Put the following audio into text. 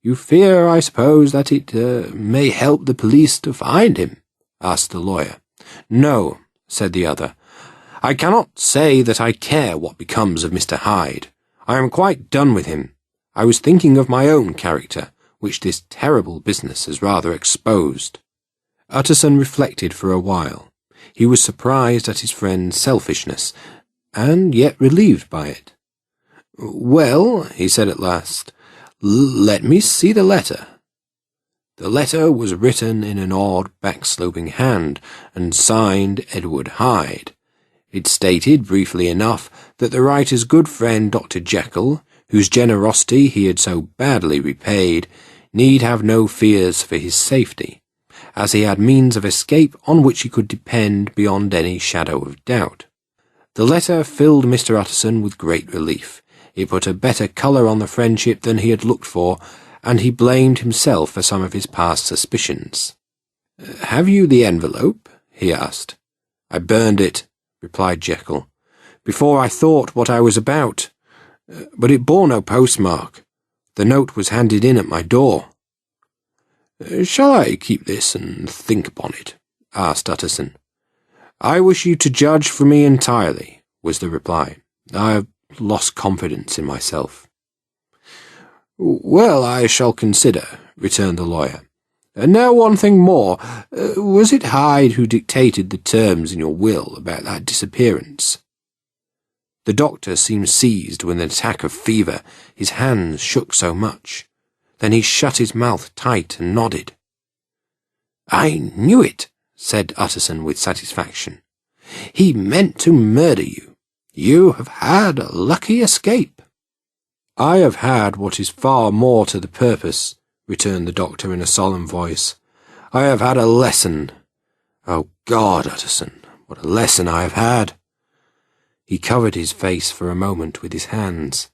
You fear, I suppose, that it may help the police to find him?" asked the lawyer. "No," said the other. "I cannot say that I care what becomes of Mr. Hyde. I am quite done with him. I was thinking of my own character, which this terrible business has rather exposed." Utterson reflected for a while. He was surprised at his friend's selfishness, and yet relieved by it. "Well," he said at last, "let me see the letter." The letter was written in an odd, back-sloping hand, and signed Edward Hyde. It stated, briefly enough, that the writer's good friend Dr. Jekyll, whose generosity he had so badly repaid, need have no fears for his safety, as he had means of escape on which he could depend beyond any shadow of doubt. The letter filled Mr. Utterson with great relief. It put a better colour on the friendship than he had looked for, and he blamed himself for some of his past suspicions. "Have you the envelope?" he asked. "I burned it," replied Jekyll, "before I thought what I was about. But it bore no postmark. The note was handed in at my door." "Shall I keep this and think upon it?" asked Utterson. "I wish you to judge for me entirely," was the reply. "I have lost confidence in myself." "Well, I shall consider," returned the lawyer. "And now one thing more. Was it Hyde who dictated the terms in your will about that disappearance?" The doctor seemed seized with an attack of fever. His hands shook so much. Then he shut his mouth tight and nodded. "I knew it," said Utterson with satisfaction. "He meant to murder you. You have had a lucky escape." "I have had what is far more to the purpose," returned the doctor in a solemn voice. "I have had a lesson. Oh God, Utterson, what a lesson I have had!" He covered his face for a moment with his hands.